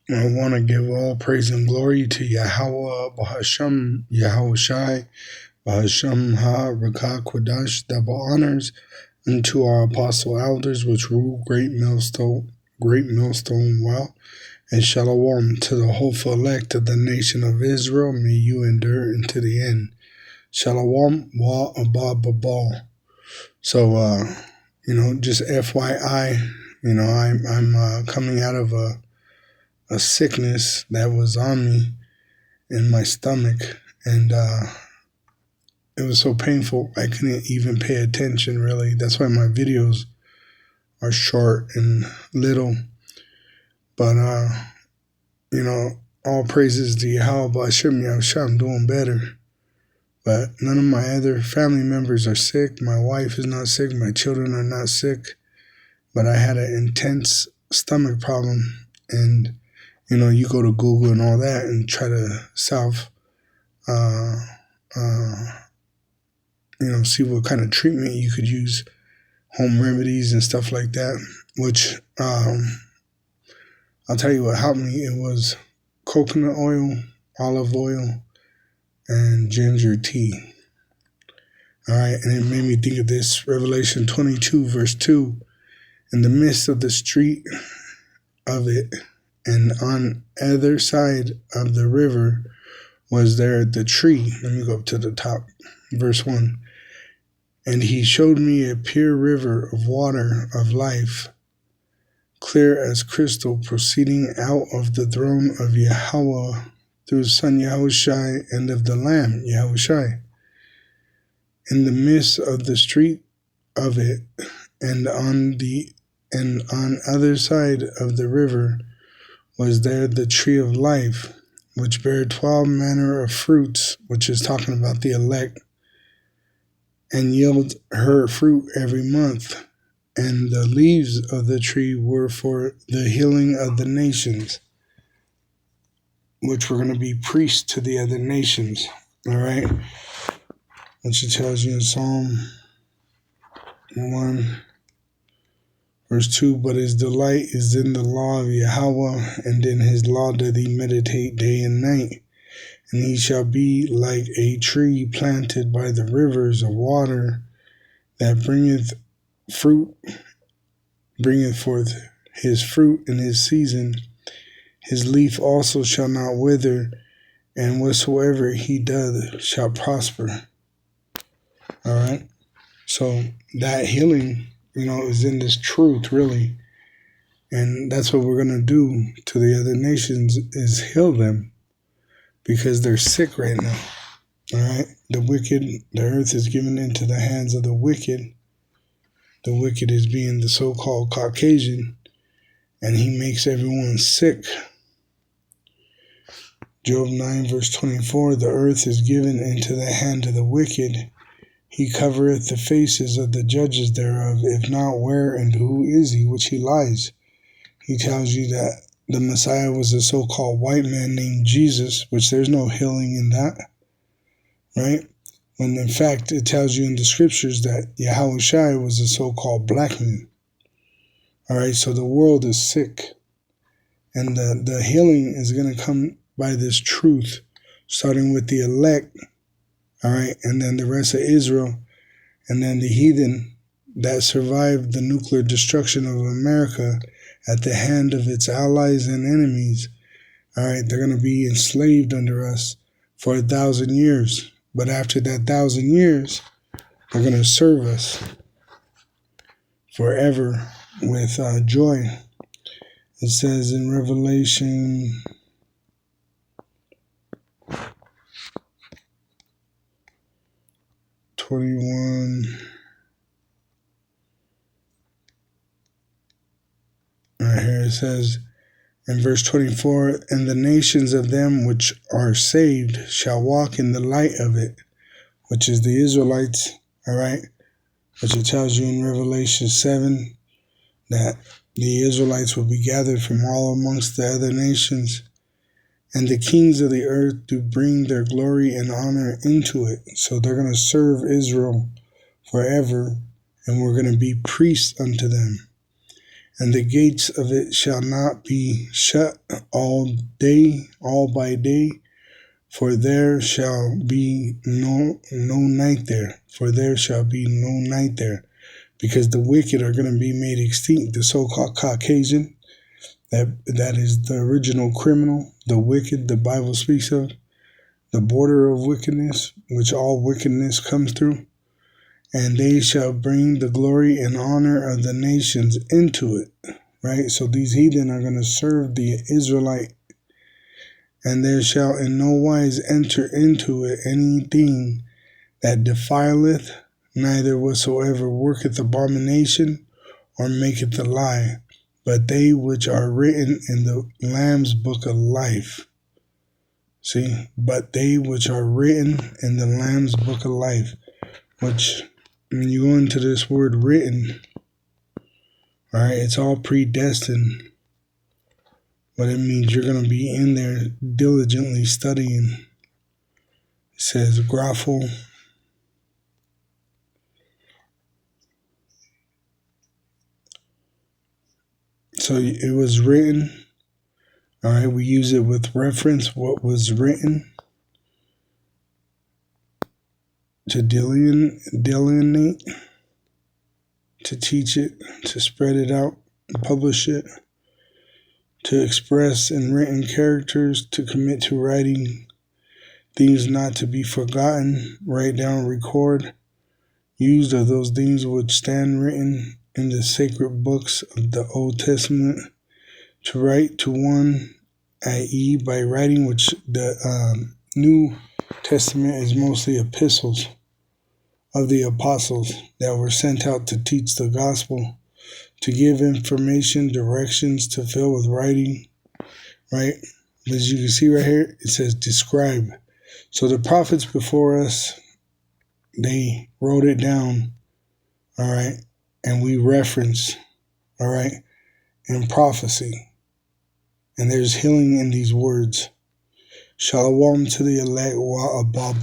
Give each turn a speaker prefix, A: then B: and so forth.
A: I want to give all praise and glory to Yahweh, Bahasham, Yahweh Shai, Bahasham Ha, Rakah Kwadash, double honors unto our apostle elders which rule great millstone well, and shalom to the hopeful elect of the nation of Israel. May you endure into the end. Shalom wa abba babal. So, just FYI, I'm coming out of a sickness that was on me in my stomach, and it was so painful I couldn't even pay attention really. That's why my videos are short and little, but all praises to Yahweh B'Ashem Yahushua. I'm doing better, but none of my other family members are sick. My wife is not sick, my children are not sick, but I had an intense stomach problem, and you go to Google and all that and try to see what kind of treatment you could use, home remedies and stuff like that, which I'll tell you what helped me. It was coconut oil, olive oil, and ginger tea. All right, and it made me think of this, Revelation 22, verse 2, in the midst of the street of it, and on either side of the river was there the tree. Let me go up to the top. Verse 1. And he showed me a pure river of water of life, clear as crystal, proceeding out of the throne of Yahweh through the Son Yahushai and of the Lamb Yahushai. In the midst of the street of it, and on other side of the river was there the tree of life, which bare 12 manner of fruits, which is talking about the elect, and yield her fruit every month. And the leaves of the tree were for the healing of the nations, which were going to be priests to the other nations. All right? Which it tells you in Psalm 1, verse 2, but his delight is in the law of Yahweh, and in his law doth he meditate day and night. And he shall be like a tree planted by the rivers of water, that bringeth forth his fruit in his season. His leaf also shall not wither, and whatsoever he doth shall prosper. All right? So that healing, is in this truth, really. And that's what we're going to do to the other nations, is heal them, because they're sick right now. All right? The earth is given into the hands of the wicked. The wicked is being the so-called Caucasian, and he makes everyone sick. Job 9, verse 24, the earth is given into the hand of the wicked. He covereth the faces of the judges thereof. If not, where and who is he which he lies? He tells you that the Messiah was a so-called white man named Jesus, which there's no healing in that, right? When in fact it tells you in the scriptures that Yahweh Shai was a so-called black man. All right, so the world is sick, and the healing is going to come by this truth, starting with the elect, all right, and then the rest of Israel, and then the heathen that survived the nuclear destruction of America at the hand of its allies and enemies. All right, they're going to be enslaved under us for 1,000 years. But after that 1,000 years, they're going to serve us forever with joy. It says in Revelation 21, right here it says in verse 24, and the nations of them which are saved shall walk in the light of it, which is the Israelites, all right, which it tells you in Revelation 7 that the Israelites will be gathered from all amongst the other nations, and the kings of the earth do bring their glory and honor into it. So they're going to serve Israel forever, and we're going to be priests unto them. and the gates of it shall not be shut all by day, for there shall be no night there. For there shall be no night there, because the wicked are going to be made extinct. The so-called Caucasian, that is the original criminal, the wicked the Bible speaks of, the border of wickedness, which all wickedness comes through. And they shall bring the glory and honor of the nations into it. Right? So these heathen are going to serve the Israelite, and there shall in no wise enter into it anything that defileth, neither whatsoever worketh abomination or maketh a lie, but they which are written in the Lamb's book of life. See, but they which are written in the Lamb's book of life, which when you go into this word written, all right, it's all predestined, but it means you're going to be in there diligently studying. It says grapho. So it was written. All right, we use it with reference, what was written, to delineate, to teach it, to spread it out, publish it, to express in written characters, to commit to writing things not to be forgotten, write down, record, used of those things which stand written in the sacred books of the Old Testament, to write to one, i.e., by writing, which the New Testament is mostly epistles of the apostles that were sent out to teach the gospel, to give information, directions, to fill with writing, right? As you can see right here, it says describe. So the prophets before us, they wrote it down, all right, and we reference, all right, in prophecy. And there's healing in these words. Shalom to the elect wa abba.